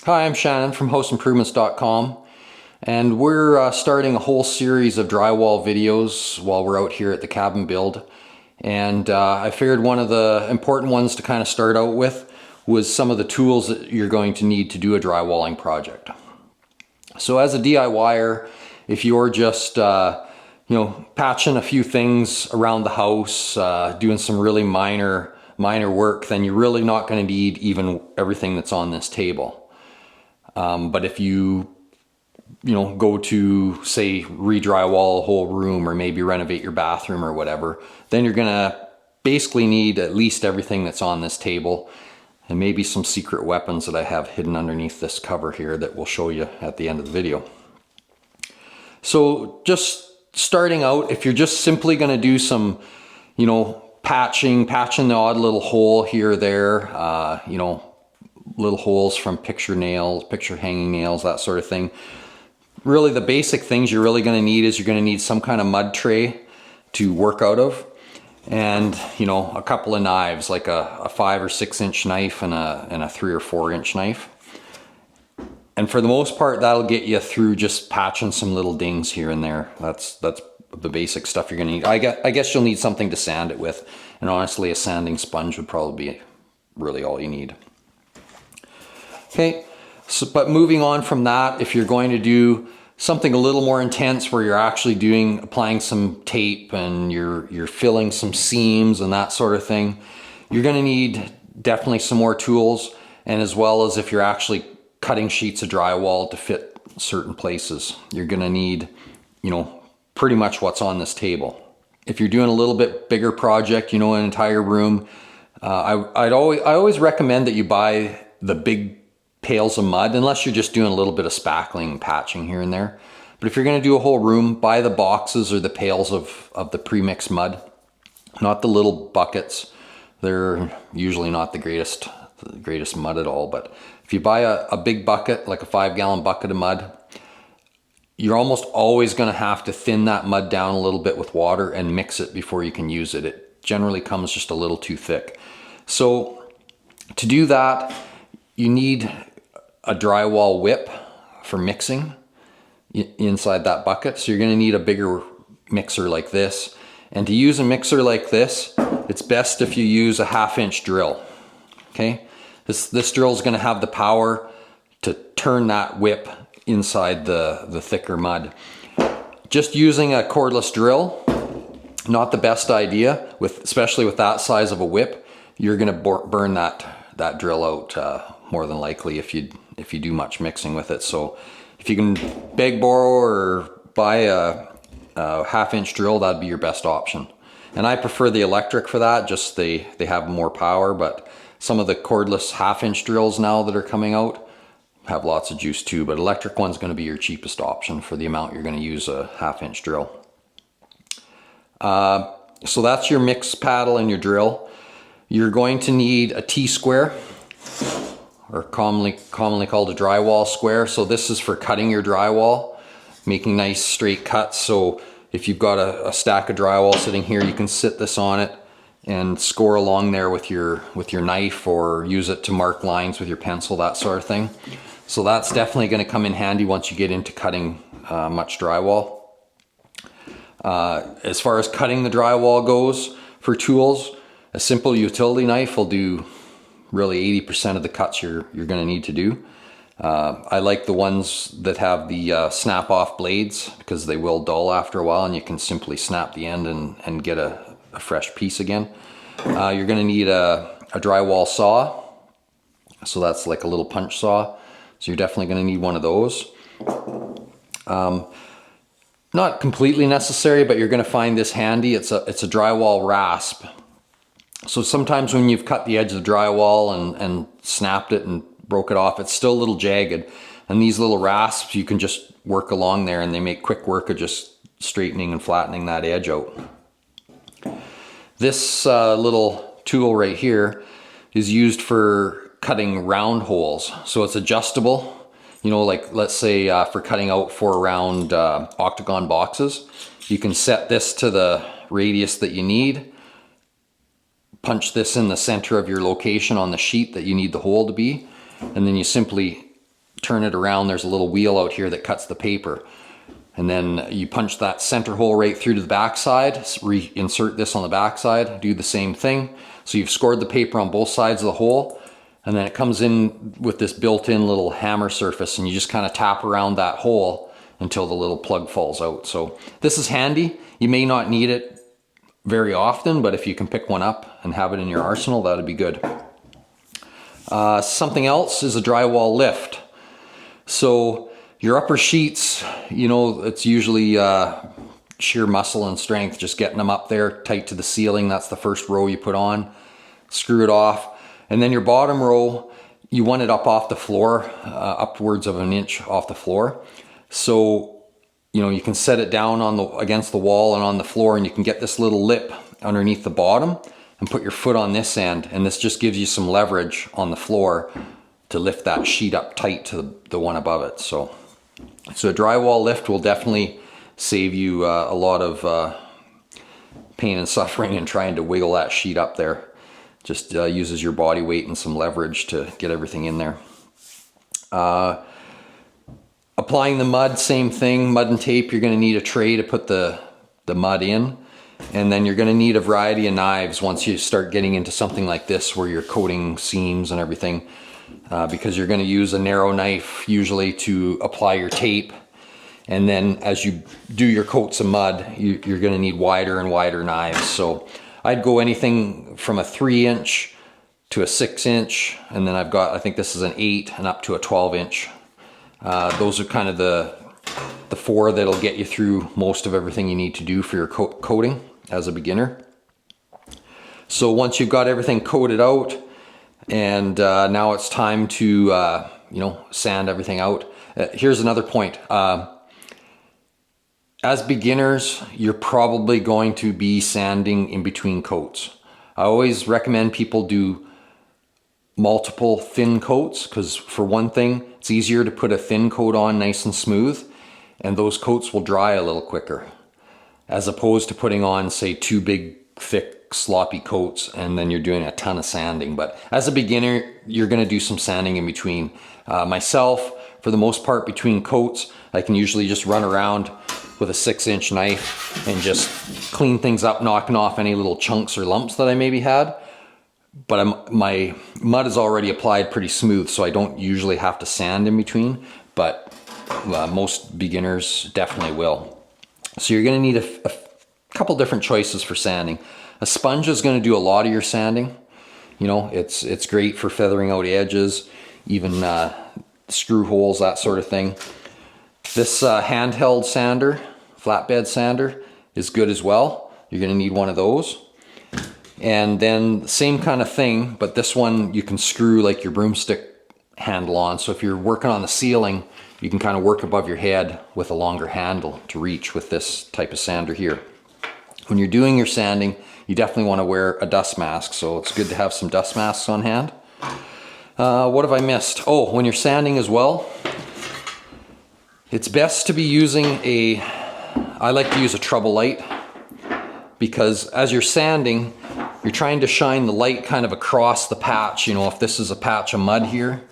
Hi, I'm Shannon from houseimprovements.com, and we're starting a whole series of drywall videos while we're out here at the cabin build. And I figured one of the important ones to kind of start out with was some of the tools that you're going to need to do a drywalling project. So as a DIYer, if you're just patching a few things around the house, doing some really minor work, then you're really not going to need even everything that's on this table. But if you go to, say, re-drywall a whole room or maybe renovate your bathroom or whatever, then you're gonna basically need at least everything that's on this table, and maybe some secret weapons that I have hidden underneath this cover here that we'll show you at the end of the video. So just starting out, if you're just simply gonna do some, patching the odd little hole here or there, little holes from picture hanging nails, that sort of thing. Really the basic things you're really going to need is you're going to need some kind of mud tray to work out of, and a couple of knives, like a 5 or 6 inch knife and a 3 or 4 inch knife. And for the most part, that'll get you through just patching some little dings here and there. That's the basic stuff you're going to need. I guess you'll need something to sand it with, and honestly a sanding sponge would probably be really all you need. Okay, but moving on from that, if you're going to do something a little more intense where you're actually applying some tape and you're filling some seams and that sort of thing, you're going to need definitely some more tools, and as well as if you're actually cutting sheets of drywall to fit certain places, you're going to need, pretty much what's on this table. If you're doing a little bit bigger project, an entire room, I always recommend that you buy the big pails of mud, unless you're just doing a little bit of spackling and patching here and there. But if you're going to do a whole room, buy the boxes or the pails of the pre-mixed mud, not the little buckets. They're usually not the greatest mud at all. But if you buy a big bucket, like a 5-gallon bucket of mud, you're almost always going to have to thin that mud down a little bit with water and mix it before you can use it. It generally comes just a little too thick. So to do that, you need a drywall whip for mixing inside that bucket. So you're going to need a bigger mixer like this. And to use a mixer like this, it's best if you use a 1/2 inch drill. Okay, this drill is going to have the power to turn that whip inside the thicker mud. Just using a cordless drill, not the best idea, especially with that size of a whip. You're going to burn that drill out more than likely if you do much mixing with it. So if you can beg, borrow, or buy a 1/2 inch drill, that'd be your best option. And I prefer the electric for that, just they have more power, but some of the cordless 1/2 inch drills now that are coming out have lots of juice too, but electric one's going to be your cheapest option for the amount you're going to use a 1/2 inch drill. So that's your mix paddle and your drill. You're going to need a T-square, or commonly called a drywall square. So this is for cutting your drywall, making nice straight cuts. So if you've got a stack of drywall sitting here, you can sit this on it and score along there with your knife, or use it to mark lines with your pencil, that sort of thing. So that's definitely going to come in handy once you get into cutting much drywall. As far as cutting the drywall goes, for tools, a simple utility knife will do really 80% of the cuts you're going to need to do. I like the ones that have the snap-off blades, because they will dull after a while, and you can simply snap the end and get a fresh piece again. You're going to need a drywall saw. So that's like a little punch saw. So you're definitely going to need one of those. Not completely necessary, but you're going to find this handy. It's a drywall rasp. So sometimes when you've cut the edge of the drywall and snapped it and broke it off, it's still a little jagged. And these little rasps, you can just work along there, and they make quick work of just straightening and flattening that edge out. This little tool right here is used for cutting round holes. So it's adjustable. Like let's say for cutting out 4 round octagon boxes, you can set this to the radius that you need, punch this in the center of your location on the sheet that you need the hole to be, and then you simply turn it around, there's a little wheel out here that cuts the paper. And then you punch that center hole right through to the backside, reinsert this on the backside, do the same thing. So you've scored the paper on both sides of the hole, and then it comes in with this built-in little hammer surface, and you just kind of tap around that hole until the little plug falls out. So this is handy. You may not need it very often, but if you can pick one up and have it in your arsenal, that'd be good. Something else is a drywall lift. So your upper sheets, you know, it's usually sheer muscle and strength, just getting them up there tight to the ceiling. That's the first row you put on, screw it off. And then your bottom row, you want it up off the floor, upwards of an inch off the floor. So, you know, you can set it down on against the wall and on the floor, and you can get this little lip underneath the bottom and put your foot on this end. And this just gives you some leverage on the floor to lift that sheet up tight to the one above it. So a drywall lift will definitely save you a lot of pain and suffering in trying to wiggle that sheet up there. Just uses your body weight and some leverage to get everything in there. Applying the mud, same thing, mud and tape. You're going to need a tray to put the mud in. And then you're going to need a variety of knives once you start getting into something like this where you're coating seams and everything. Because you're going to use a narrow knife usually to apply your tape. And then as you do your coats of mud, you're going to need wider and wider knives. So I'd go anything from a 3-inch to a 6-inch, and then I've got, I think this is an 8 and up to a 12-inch. Those are kind of the 4 that'll get you through most of everything you need to do for your coating as a beginner. So once you've got everything coated out, and now it's time to you know, sand everything out. Here's another point. As beginners, you're probably going to be sanding in between coats. I always recommend people do multiple thin coats, because for one thing, it's easier to put a thin coat on nice and smooth, and those coats will dry a little quicker, as opposed to putting on, say, 2 big, thick, sloppy coats, and then you're doing a ton of sanding. But as a beginner, you're going to do some sanding in between. Myself, for the most part, between coats, I can usually just run around with a 6-inch knife and just clean things up, knocking off any little chunks or lumps that I maybe had. But my mud is already applied pretty smooth, so I don't usually have to sand in between, but most beginners definitely will. So you're going to need a couple different choices for sanding. A sponge is going to do a lot of your sanding. You know, it's great for feathering out edges, even screw holes, that sort of thing. This handheld sander, flatbed sander, is good as well. You're going to need one of those. And then same kind of thing, but this one you can screw like your broomstick handle on. So if you're working on the ceiling, you can kind of work above your head with a longer handle to reach with this type of sander here. When you're doing your sanding, you definitely want to wear a dust mask. So it's good to have some dust masks on hand. What have I missed? Oh, when you're sanding as well, it's best to be using I like to use a trouble light, because as you're sanding, you're trying to shine the light kind of across the patch. You know, if this is a patch of mud here,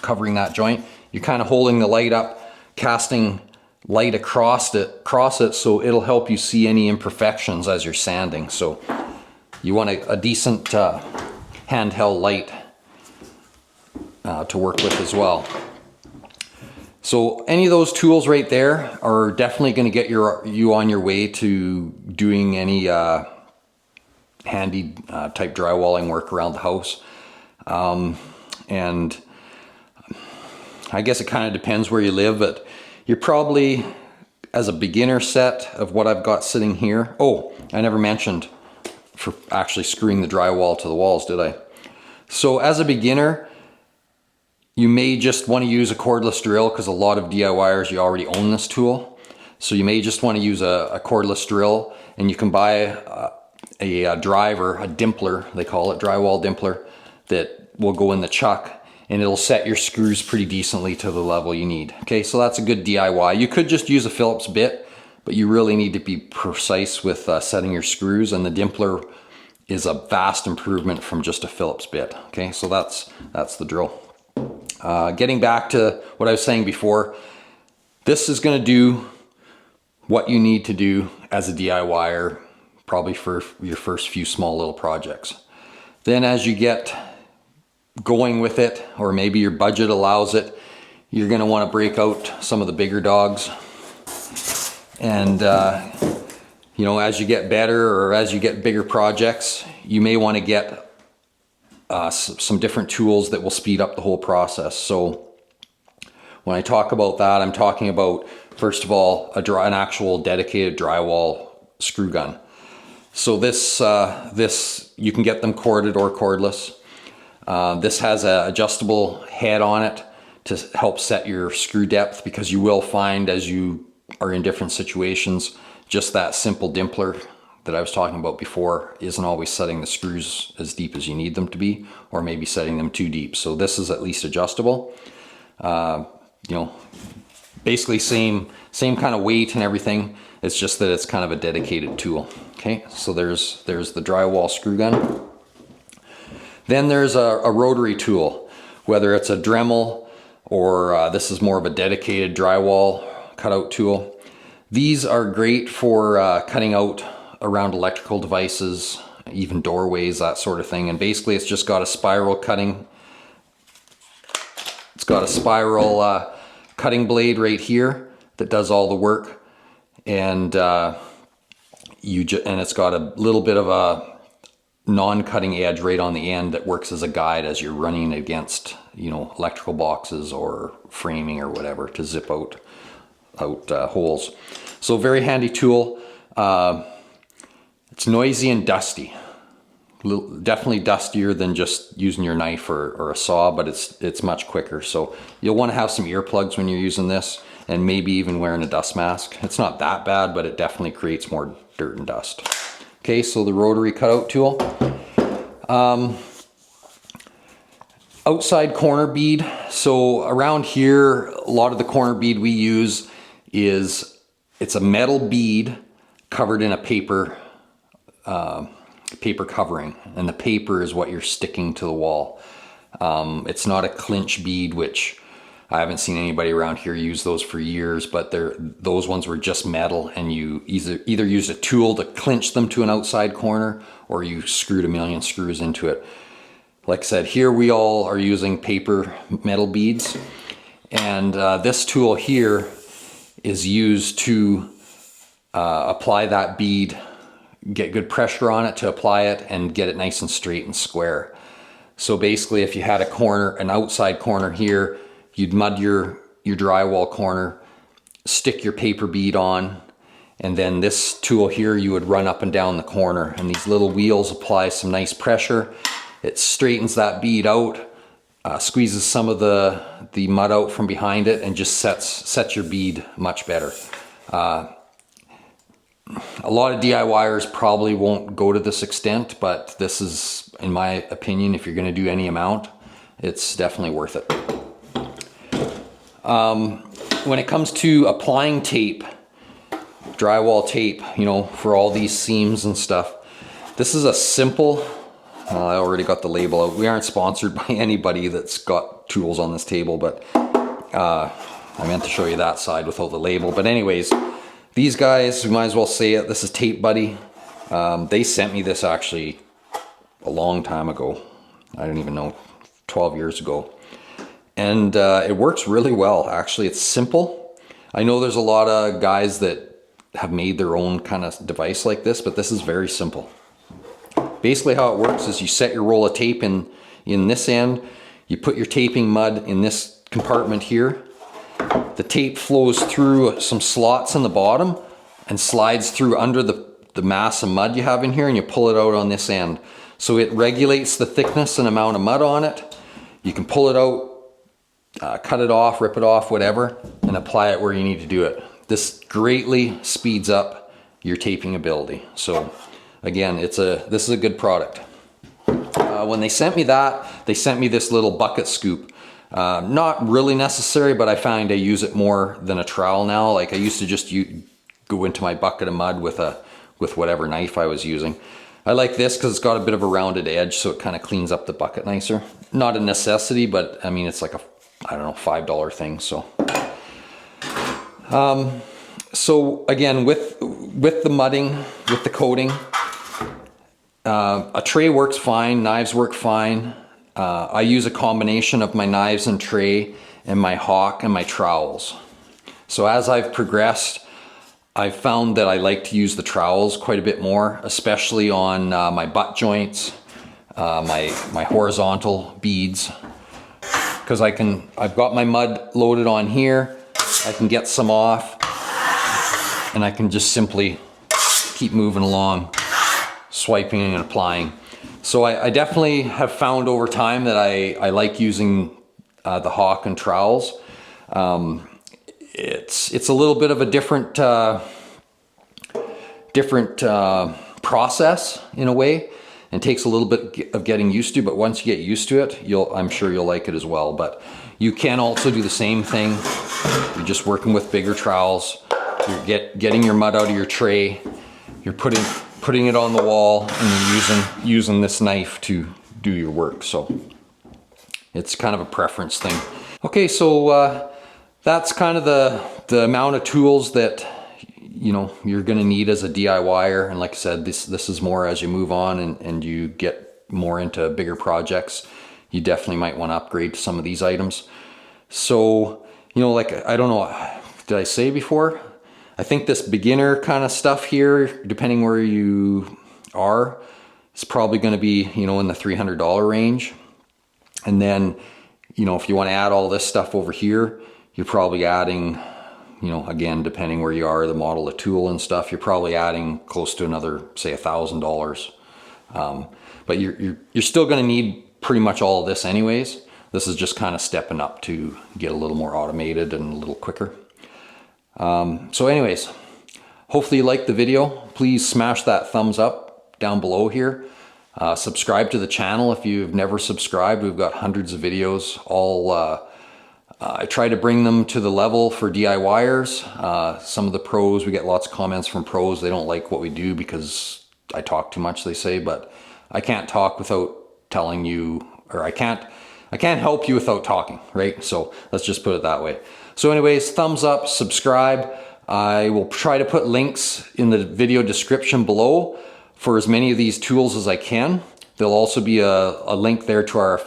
covering that joint, you're kind of holding the light up, casting light across it, so it'll help you see any imperfections as you're sanding. So you want a decent handheld light to work with as well. So any of those tools right there are definitely going to get you on your way to doing any handy type drywalling work around the house. And I guess it kind of depends where you live, but you're probably, as a beginner set of what I've got sitting here. Oh, I never mentioned for actually screwing the drywall to the walls, did I? So as a beginner, you may just want to use a cordless drill, because a lot of DIYers, you already own this tool. So you may just want to use a cordless drill, and you can buy a driver, a dimpler, they call it, drywall dimpler, that will go in the chuck, and it'll set your screws pretty decently to the level you need. Okay, so that's a good DIY. You could just use a Phillips bit, but you really need to be precise with setting your screws, and the dimpler is a vast improvement from just a Phillips bit. Okay, so that's the drill. Getting back to what I was saying before, this is going to do what you need to do as a DIYer, probably for your first few small little projects. Then as you get going with it, or maybe your budget allows it, you're going to want to break out some of the bigger dogs. And you know, as you get better or as you get bigger projects, you may want to get some different tools that will speed up the whole process. So when I talk about that, I'm talking about, first of all, an actual dedicated drywall screw gun. So this you can get them corded or cordless. This has an adjustable head on it to help set your screw depth, because you will find as you are in different situations, just that simple dimpler that I was talking about before isn't always setting the screws as deep as you need them to be, or maybe setting them too deep. So this is at least adjustable. You know, basically same kind of weight and everything. It's just that it's kind of a dedicated tool. Okay, so there's the drywall screw gun. Then there's a rotary tool, whether it's a Dremel or this is more of a dedicated drywall cutout tool. These are great for cutting out around electrical devices, even doorways, that sort of thing. And basically it's just got a spiral cutting. It's got a spiral cutting blade right here that does all the work. And and it's got a little bit of a non-cutting edge right on the end that works as a guide as you're running against, you know, electrical boxes or framing or whatever to zip out holes. So very handy tool. It's noisy and dusty. Definitely dustier than just using your knife or a saw, but it's much quicker. So you'll want to have some earplugs when you're using this, and maybe even wearing a dust mask. It's not that bad, but it definitely creates more dirt and dust. Okay, so the rotary cutout tool. Outside corner bead. So around here, a lot of the corner bead we use it's a metal bead covered in a paper covering, and the paper is what you're sticking to the wall. It's not a clinch bead, which I haven't seen anybody around here use those for years, but those ones were just metal, and you either used a tool to clinch them to an outside corner, or you screwed a million screws into it. Like I said, here we all are using paper metal beads, and this tool here is used to apply that bead, get good pressure on it to apply it, and get it nice and straight and square. So basically, if you had an outside corner here, you'd mud your drywall corner, stick your paper bead on, and then this tool here you would run up and down the corner, and these little wheels apply some nice pressure. It straightens that bead out, squeezes some of the mud out from behind it, and just sets your bead much better. A lot of DIYers probably won't go to this extent, but this is, in my opinion, if you're going to do any amount, it's definitely worth it. When it comes to applying tape, drywall tape, you know, for all these seams and stuff, this is a simple, I already got the label out. We aren't sponsored by anybody that's got tools on this table, but I meant to show you that side without the label. But anyways, these guys, we might as well say it, this is Tape Buddy. They sent me this actually a long time ago. I don't even know, 12 years ago. And it works really well, actually. It's simple. I know there's a lot of guys that have made their own kind of device like this, but this is very simple. Basically how it works is you set your roll of tape in this end, you put your taping mud in this compartment here. The tape flows through some slots in the bottom and slides through under the mass of mud you have in here, and you pull it out on this end. So it regulates the thickness and amount of mud on it. You can pull it out, cut it off, rip it off, whatever, and apply it where you need to do it. This greatly speeds up your taping ability. So again, this is a good product. When they sent me that, they sent me this little bucket scoop. Not really necessary, but I find I use it more than a trowel now. Like I used to just go into my bucket of mud with whatever knife I was using. I like this because it's got a bit of a rounded edge, so it kind of cleans up the bucket nicer. Not a necessity, but I mean, it's like I don't know, $5 thing. So, so again, with the mudding, with the coating, a tray works fine, knives work fine. I use a combination of my knives and tray and my hawk and my trowels. So as I've progressed, I've found that I like to use the trowels quite a bit more, especially on my butt joints, my horizontal beads, because I've got my mud loaded on here. I can get some off and I can just simply keep moving along, swiping and applying. So I definitely have found over time that I like using the hawk and trowels. It's a little bit of a different process in a way, and takes a little bit of getting used to, but once you get used to it, I'm sure you'll like it as well. But you can also do the same thing. You're just working with bigger trowels. You're getting your mud out of your tray. You're putting it on the wall, and you're using this knife to do your work. So it's kind of a preference thing. Okay, so that's kind of the amount of tools that you're going to need as a DIYer. And like I said, this is more as you move on and you get more into bigger projects. You definitely might want to upgrade to some of these items. So, like, I don't know, did I say before? I think this beginner kind of stuff here, depending where you are, is probably going to be, in the $300 range. And then, if you want to add all this stuff over here, you're probably adding, again, depending where you are, the model of tool and stuff, you're probably adding close to another, say, $1,000. But you're still going to need pretty much all of this anyways. This is just kind of stepping up to get a little more automated and a little quicker. So anyways, hopefully you liked the video. Please smash that thumbs up down below here. Subscribe to the channel if you've never subscribed. We've got hundreds of videos. I try to bring them to the level for DIYers. Some of the pros, we get lots of comments from pros. They don't like what we do because I talk too much, they say, but I can't talk without telling you, or I can't help you without talking, right? So let's just put it that way. So anyways, thumbs up, subscribe. I will try to put links in the video description below for as many of these tools as I can. There'll also be a link there to our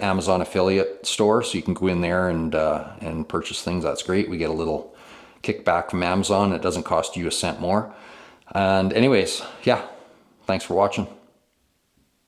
Amazon affiliate store, so you can go in there and purchase things. That's great. We get a little kickback from Amazon. It doesn't cost you a cent more. And anyways, yeah, thanks for watching.